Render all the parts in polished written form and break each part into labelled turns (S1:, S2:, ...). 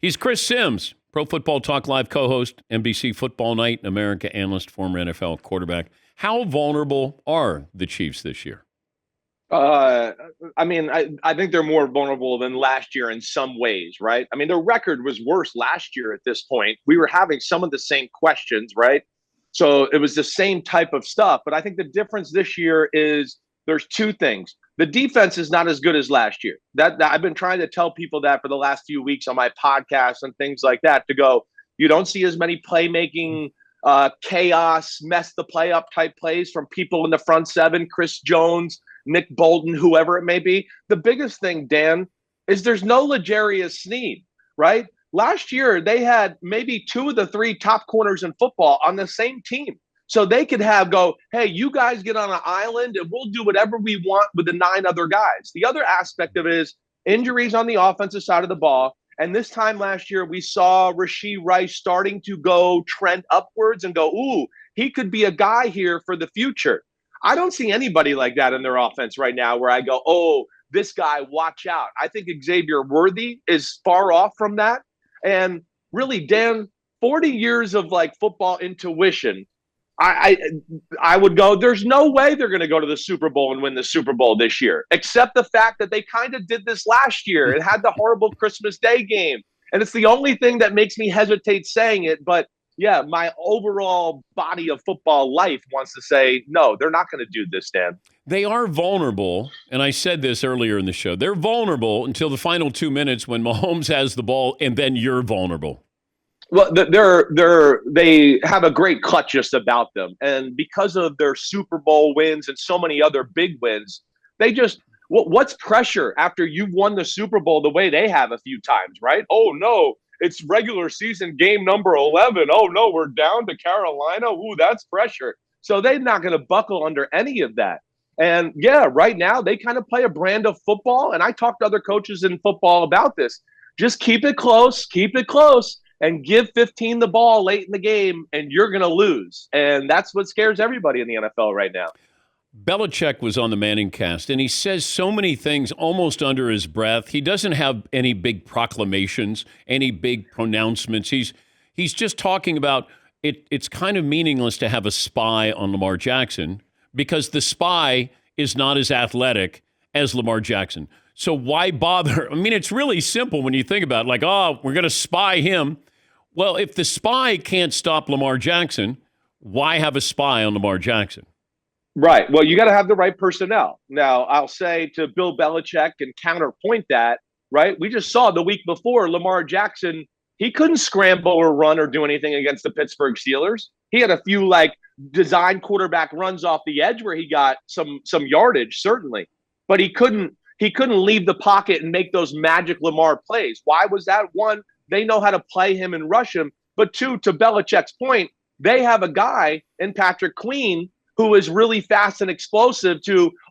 S1: He's Chris Sims, Pro Football Talk Live co-host, NBC Football Night in America analyst, former NFL quarterback. How vulnerable are the Chiefs this year?
S2: I think they're more vulnerable than last year in some ways, right? I mean, their record was worse last year at this point. We were having some of the same questions, right? So it was the same type of stuff. But I think the difference this year is there's two things. The defense is not as good as last year. That I've been trying to tell people that for the last few weeks on my podcast and things like that to go, you don't see as many playmaking chaos, mess the play up type plays from people in the front seven, Chris Jones, Nick Bolton, whoever it may be. The biggest thing, Dan, is there's no L'Jarius Sneed, right? Last year, they had maybe two of the three top corners in football on the same team. So they could hey, you guys get on an island and we'll do whatever we want with the nine other guys. The other aspect of it is injuries on the offensive side of the ball. And this time last year, we saw Rashee Rice starting to go trend upwards and go, ooh, he could be a guy here for the future. I don't see anybody like that in their offense right now where I go, oh, this guy, watch out. I think Xavier Worthy is far off from that. And really, Dan, 40 years of football intuition, I would go, there's no way they're going to go to the Super Bowl and win the Super Bowl this year, except the fact that they kind of did this last year. It had the horrible Christmas Day game. And it's the only thing that makes me hesitate saying it. But yeah, my overall body of football life wants to say, no, they're not going to do this, Dan.
S1: They are vulnerable, and I said this earlier in the show. They're vulnerable until the final 2 minutes when Mahomes has the ball, and then you're vulnerable.
S2: Well, they have a great clutch just about them. And because of their Super Bowl wins and so many other big wins, they just – what's pressure after you've won the Super Bowl the way they have a few times, right? Oh, no. It's regular season game number 11. Oh, no, we're down to Carolina. Ooh, that's pressure. So they're not going to buckle under any of that. And, yeah, right now they kind of play a brand of football. And I talked to other coaches in football about this. Just keep it close, and give 15 the ball late in the game, and you're going to lose. And that's what scares everybody in the NFL right now.
S1: Belichick was on the Manning cast, and he says so many things almost under his breath. He doesn't have any big proclamations, any big pronouncements. He's just talking about it. It's kind of meaningless to have a spy on Lamar Jackson because the spy is not as athletic as Lamar Jackson. So why bother? I mean, it's really simple when you think about it. We're going to spy him. Well, if the spy can't stop Lamar Jackson, why have a spy on Lamar Jackson?
S2: Right. Well, you got to have the right personnel. Now, I'll say to Bill Belichick and counterpoint that, right? We just saw the week before Lamar Jackson, he couldn't scramble or run or do anything against the Pittsburgh Steelers. He had a few design quarterback runs off the edge where he got some yardage, certainly, but he couldn't leave the pocket and make those magic Lamar plays. Why was that? One, they know how to play him and rush him. But two, to Belichick's point, they have a guy in Patrick Queen who is really fast and explosive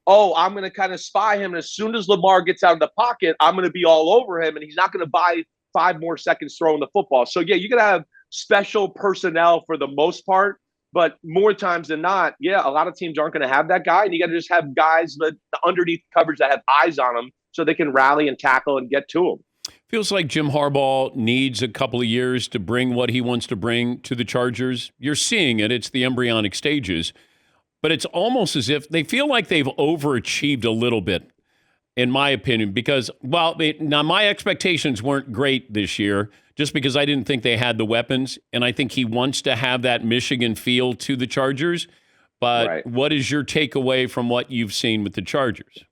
S2: I'm going to kind of spy him. And as soon as Lamar gets out of the pocket, I'm going to be all over him, and he's not going to buy 5 more seconds throwing the football. So, yeah, you're going to have special personnel for the most part. But more times than not, yeah, a lot of teams aren't going to have that guy. And you got to just have guys underneath coverage that have eyes on them so they can rally and tackle and get to him.
S1: Feels like Jim Harbaugh needs a couple of years to bring what he wants to bring to the Chargers. You're seeing it. It's the embryonic stages. But it's almost as if they feel like they've overachieved a little bit, in my opinion, because, now my expectations weren't great this year just because I didn't think they had the weapons, and I think he wants to have that Michigan feel to the Chargers. But right. What is your takeaway from what you've seen with the Chargers?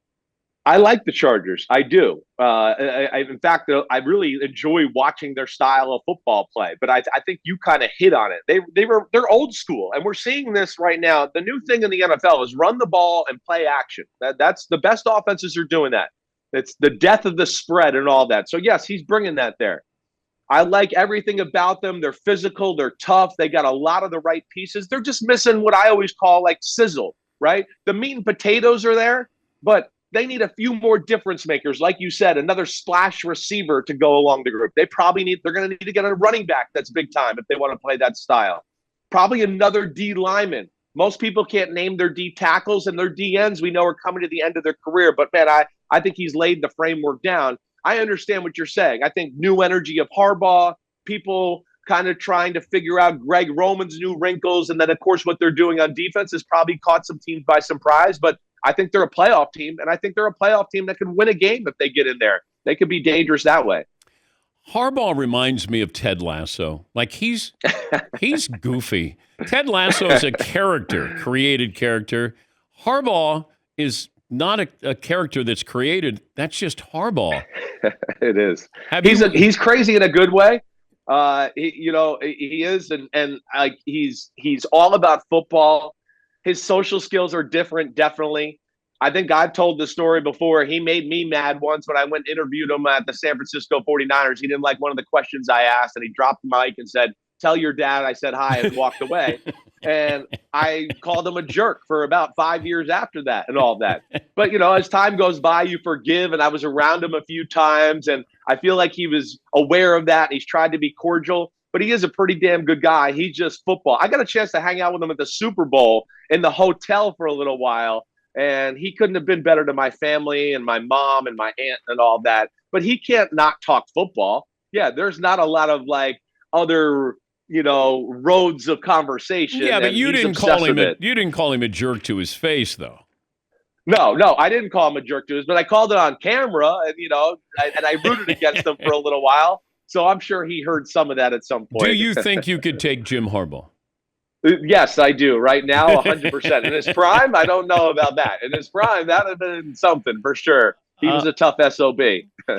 S2: I like the Chargers. I do. In fact, I really enjoy watching their style of football play. But I think you kind of hit on it. They're old school, and we're seeing this right now. The new thing in the NFL is run the ball and play action. That's the best offenses are doing that. It's the death of the spread and all that. So yes, he's bringing that there. I like everything about them. They're physical. They're tough. They got a lot of the right pieces. They're just missing what I always call sizzle. Right? The meat and potatoes are there, but they need a few more difference makers. Like you said, another splash receiver to go along the group. They're going to need to get a running back that's big time if they want to play that style. Probably another D lineman. Most people can't name their D tackles, and their D ends we know are coming to the end of their career. But, man, I think he's laid the framework down. I understand what you're saying. I think new energy of Harbaugh, people kind of trying to figure out Greg Roman's new wrinkles. And then, of course, what they're doing on defense has probably caught some teams by surprise. But I think they're a playoff team, and I think they're a playoff team that can win a game if they get in there. They could be dangerous that way.
S1: Harbaugh reminds me of Ted Lasso. Like he's goofy. Ted Lasso is a created character. Harbaugh is not a character that's created. That's just Harbaugh.
S2: It is. He's crazy in a good way. He is, and like he's all about football. His social skills are different, definitely. I think I've told the story before. He made me mad once when I went and interviewed him at the San Francisco 49ers. He didn't like one of the questions I asked, and he dropped the mic and said, "Tell your dad I said hi," and walked away. And I called him a jerk for about 5 years after that and all that. But, as time goes by, you forgive, and I was around him a few times, and I feel like he was aware of that. He's tried to be cordial, but he is a pretty damn good guy. He's just football. I got a chance to hang out with him at the Super Bowl in the hotel for a little while, and he couldn't have been better to my family and my mom and my aunt and all that. But he can't not talk football. Yeah, there's not a lot of other roads of conversation.
S1: Yeah, but you didn't call him a jerk to his face, though.
S2: No, I didn't call him a jerk to his, but I called it on camera, and I rooted against him for a little while. So I'm sure he heard some of that at some point.
S1: Do you think you could take Jim Harbaugh?
S2: Yes, I do. Right now, 100%. In his prime, I don't know about that. In his prime, that would have been something for sure. He was a tough SOB.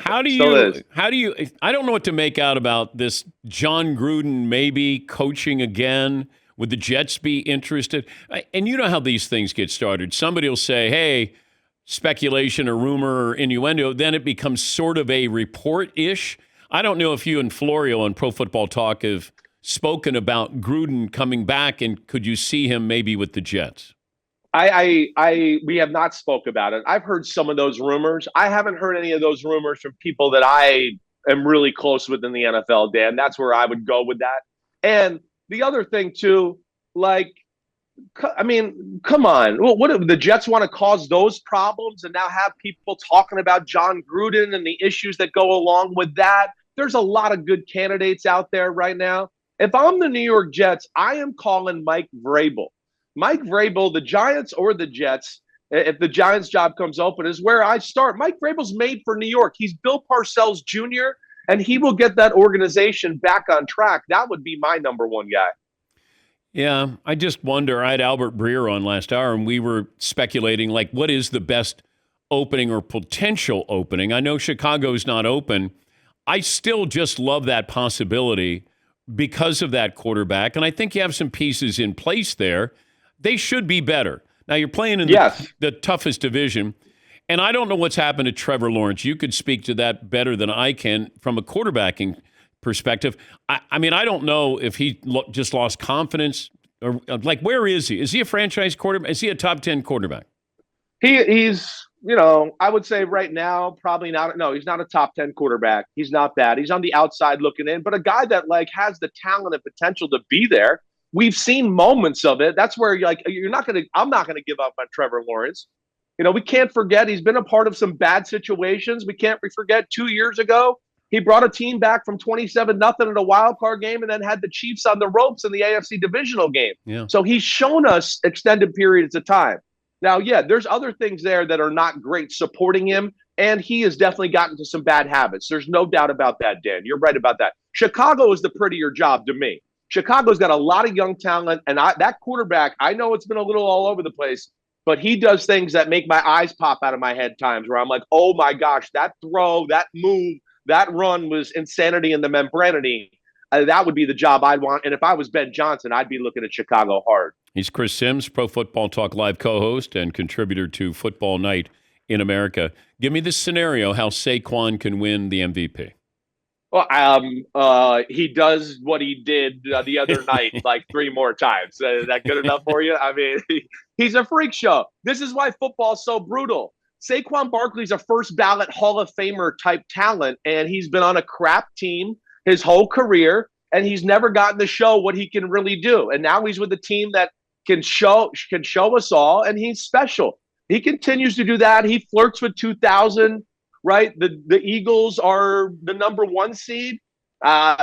S1: How do you, I don't know what to make out about this Jon Gruden maybe coaching again. Would the Jets be interested? And you know how these things get started. Somebody will say, hey, speculation or rumor or innuendo. Then it becomes sort of a report-ish. I don't know if you and Florio on Pro Football Talk have spoken about Gruden coming back, and could you see him maybe with the Jets?
S2: We have not spoke about it. I've heard some of those rumors. I haven't heard any of those rumors from people that I am really close with in the NFL, Dan. That's where I would go with that. And the other thing too, come on. What if the Jets want to cause those problems and now have people talking about Jon Gruden and the issues that go along with that? There's a lot of good candidates out there right now. If I'm the New York Jets, I am calling Mike Vrabel. Mike Vrabel, the Giants or the Jets, if the Giants job comes open, is where I start. Mike Vrabel's made for New York. He's Bill Parcells Jr., and he will get that organization back on track. That would be my number one guy.
S1: Yeah, I just wonder. I had Albert Breer on last hour, and we were speculating, what is the best opening or potential opening? I know Chicago's not open. I still just love that possibility because of that quarterback, and I think you have some pieces in place there. They should be better. Now, you're playing in the toughest division, and I don't know what's happened to Trevor Lawrence. You could speak to that better than I can from a quarterbacking perspective. I mean, I don't know if he just lost confidence. Or where is he? Is he a franchise quarterback? Is he a top 10 quarterback?
S2: He's, I would say right now, probably not. No, he's not a top 10 quarterback. He's not bad. He's on the outside looking in, but a guy that has the talent and potential to be there. We've seen moments of it. That's where I'm not going to give up on Trevor Lawrence. We can't forget he's been a part of some bad situations. We can't forget 2 years ago, he brought a team back from 27-0 in a wild card game and then had the Chiefs on the ropes in the AFC divisional game.
S1: Yeah.
S2: So he's shown us extended periods of time. Now, there's other things there that are not great supporting him, and he has definitely gotten to some bad habits. There's no doubt about that, Dan. You're right about that. Chicago is the prettier job to me. Chicago's got a lot of young talent, and that quarterback, I know it's been a little all over the place, but he does things that make my eyes pop out of my head times where I'm like, oh my gosh, that throw, that move, that run was insanity in the membranity. That would be the job I'd want. And if I was Ben Johnson, I'd be looking at Chicago hard. He's
S1: Chris Sims, Pro Football Talk Live co-host and contributor to Football Night in America. Give me this scenario how Saquon can win the MVP.
S2: Well, he does what he did the other night 3 more times. Is that good enough for you? I mean, he's a freak show. This is why football's so brutal. Saquon Barkley's a first ballot Hall of Famer type talent, and he's been on a crap team his whole career, and he's never gotten to show what he can really do. And now he's with a team that can show us all, and he's special. He continues to do that. He flirts with 2,000 right? The Eagles are the number 1 seed.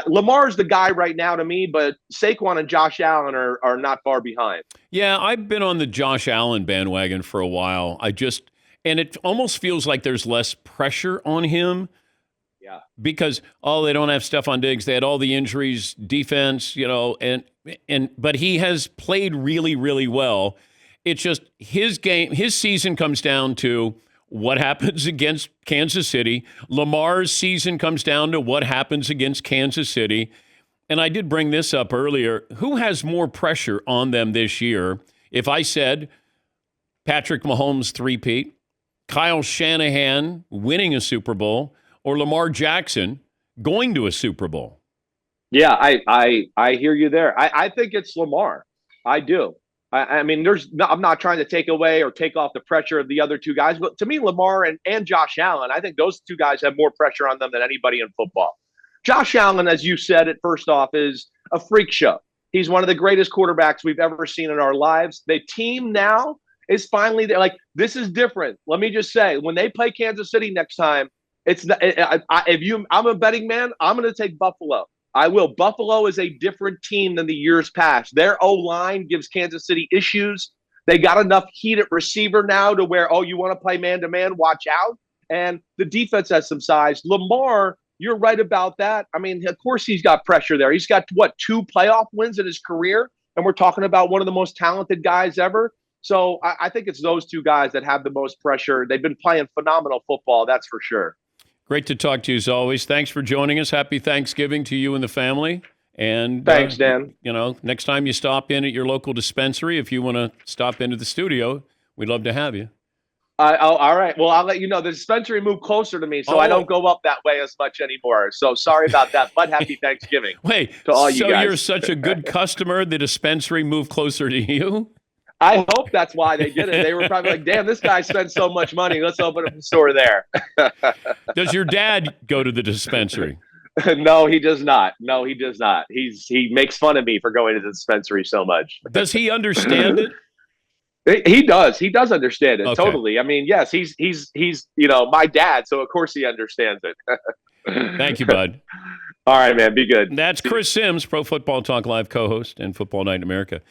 S2: Lamar's the guy right now to me, but Saquon and Josh Allen are not far behind.
S1: Yeah, I've been on the Josh Allen bandwagon for a while. And it almost feels like there's less pressure on him.
S2: Yeah.
S1: Because they don't have Stephon Diggs. They had all the injuries, defense, but he has played really, really well. It's just his season comes down to what happens against Kansas City. Lamar's season comes down to what happens against Kansas City. And I did bring this up earlier. Who has more pressure on them this year? If I said Patrick Mahomes three-peat, Kyle Shanahan winning a Super Bowl, or Lamar Jackson going to a Super Bowl?
S2: Yeah, I hear you there. I think it's Lamar. I do. I mean, I'm not trying to take away or take off the pressure of the other two guys, but to me, Lamar and Josh Allen, I think those two guys have more pressure on them than anybody in football. Josh Allen, as you said it first off, is a freak show. He's one of the greatest quarterbacks we've ever seen in our lives. The team now is finally there. Like, this is different. Let me just say, when they play Kansas City next time, I'm a betting man, I'm going to take Buffalo. I will. Buffalo is a different team than the years past. Their O-line gives Kansas City issues. They got enough heat at receiver now to where, you want to play man-to-man, watch out. And the defense has some size. Lamar, you're right about that. I mean, of course he's got pressure there. He's got, 2 playoff wins in his career? And we're talking about one of the most talented guys ever. So I think it's those two guys that have the most pressure. They've been playing phenomenal football, that's for sure.
S1: Great to talk to you as always. Thanks for joining us. Happy Thanksgiving to you and the family. And
S2: thanks, Dan.
S1: Next time you stop in at your local dispensary, if you want to stop into the studio, we'd love to have you.
S2: All right. Well, I'll let you know. The dispensary moved closer to me, so I don't go up that way as much anymore. So sorry about that, but happy Thanksgiving.
S1: Wait,
S2: to all you guys.
S1: So you're such a good customer, the dispensary moved closer to you?
S2: I hope that's why they did it. They were probably like, damn, this guy spends so much money. Let's open up a store there.
S1: Does your dad go to the dispensary?
S2: No, he does not. He makes fun of me for going to the dispensary so much.
S1: Does he understand it?
S2: He does. He does understand it.
S1: Okay.
S2: Totally. I mean, yes, he's my dad, so of course he understands it.
S1: Thank you, bud.
S2: All right, man. Be good.
S1: That's Chris Sims, Pro Football Talk Live co-host and Football Night in America.